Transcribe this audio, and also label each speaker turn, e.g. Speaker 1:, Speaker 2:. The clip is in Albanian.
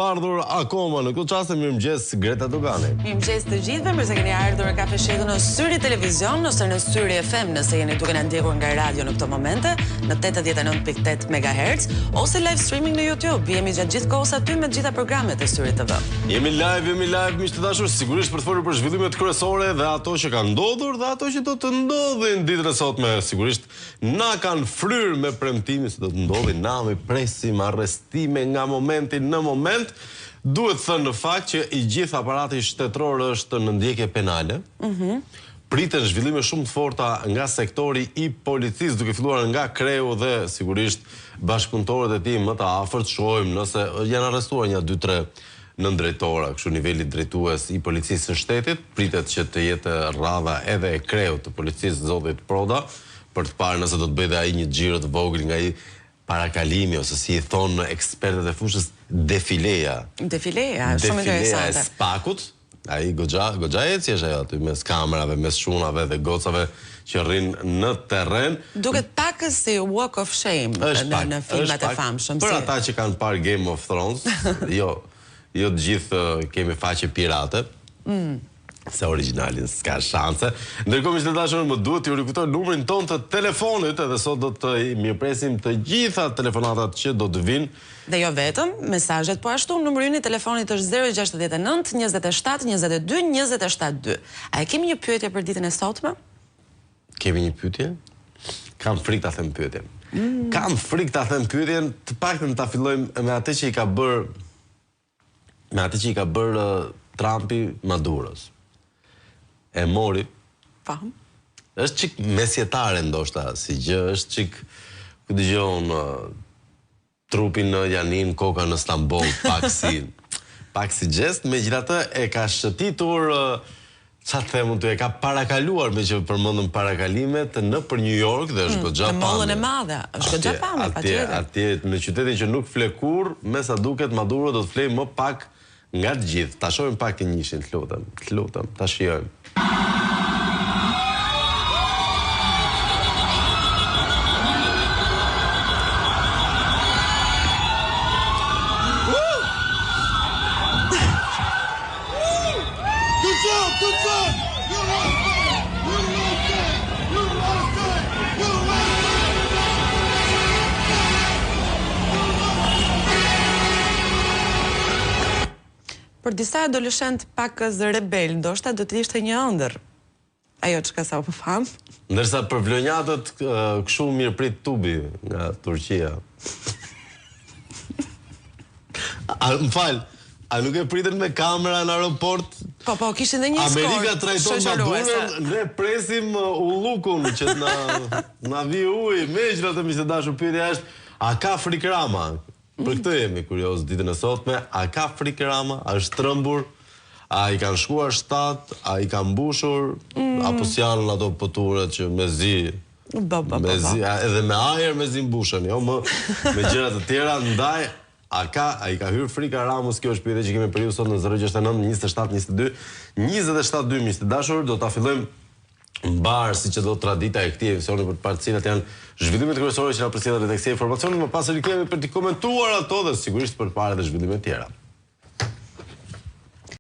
Speaker 1: ardhur akoma në këtë çast. Mirëmëngjes Greta Dogani.
Speaker 2: Mirëmëngjes të gjithëve, mirë se keni ardhur në Kafe Sheku në Syri Televizion ose në Syri FM nëse jeni duke na ndjekur nga radio në këto momente në 89.8 MHz ose live streaming në YouTube. Jemi gjatë gjithë kohës aty me të gjitha programet e Syri TV.
Speaker 1: Jemi live miq të dashur, sigurisht për të folur për zhvillimet kryesore dhe ato që kanë ndodhur dhe ato që do të ndodhin ditën e sotme. Sigurisht na kanë fryrë me premtimin se do të ndodhin, na me presim arrestime nga momenti në moment. Duhet thënë në fakt që i gjithë aparati shtetëror është në ndjekje penale. Priten zhvillime shumë të forta nga sektori i policisë, duke filluar nga kreu dhe sigurisht bashkëpunëtorët e tij më të afërt. Shohim nëse janë arrestuar një 2-3 nëndrejtora, kështu niveli drejtues i policisë së shtetit. Pritet që të jetë rradha edhe e kreut të policisë zotit Proda, për të parë nëse do të bëjë ai një xhiro të vogël nga ai parakalimi, ose si i thonë ekspertët e fushës, defileja.
Speaker 2: Defileja, shumë interesante.
Speaker 1: Defileja e spakut, ai goxha eci është ajo aty mes kamerave, mes shunave dhe gocave që rrinë në terren.
Speaker 2: Duket pakës si Walk of Shame në filmat e famshëm.
Speaker 1: Për ata që kanë parë Game of Thrones, jo të gjithë kemi faqe pirate. Se originalin s'ka shanse. Ndërkohë miq të dashur, më duhet t'ju rikujtoj numrin ton të telefonit, edhe sot do të mirëpresim të gjitha telefonatat që do të vinë.
Speaker 2: Dhe jo vetëm, mesazhet po ashtu, numri i telefonit është 069 27 22 272. A e kemi një pyetje për ditën e sotme?
Speaker 1: Kemi një pyetje? Kam frikë ta them pyetjen. Kam frikë ta them pyetjen, të paktën ta fillojmë me atë që i ka bërë Trumpi Maduros. E mori.
Speaker 2: Fam.
Speaker 1: Është çik mesjetare ndoshta, si gjë, është çik ku dëgjon trupin në Janin, koka në Stamboll, pak si gest, megjithatë e ka shëtitur, çfarë them unë, e ka parakaluar, me që përmendëm parakalimet nëpër New York dhe është goxha pame.
Speaker 2: Në mollën e madhe, është goxha pame, patjetër.
Speaker 1: Atje në qytetin që nuk fle kurrë, me sa duket Maduro do të flej më pak nga të gjithë. Ta shohim pak të njëshin, të lutem, ta shijojmë.
Speaker 2: Për disa adoleshent pakës rebel, ndoshta do të ishte një ëndër. Ajo çka sa po fam.
Speaker 1: Ndërsa për vlonjatët kështu mirë prit tubi nga Turqia. Më fal, a nuk e pritën me kamera në aeroport?
Speaker 2: Po, kishin dhe një skor.
Speaker 1: Amerika trajton Maduron, ne presim ullukun që na vi ujë. Megjithatë, miq të dashur, pyetja është, a ka frikë Rama? Për këtë jemi kurioz ditën e sotme. A ka frikë Rama? A është trembur? A i kanë shkuar shtat? A i kanë mbushur? Apo s'janë ato pëturet që me zi, edhe me ajër me zi mbushen, jo me gjëra të tjera. Ndaj, a i ka hyrë frika Ramës? Kjo është pyetje që kemi për ju sot në 069 27 22 272, miq të dashur. Do ta fillojmë mbar si që do tradita e këtij emisioni për të parë cilat janë zhvillimet kryesore që na përcjellin redaksia e informacionit. Më pas rikthehemi për të komentuar ato dhe sigurisht për të parë edhe zhvillime të tjera.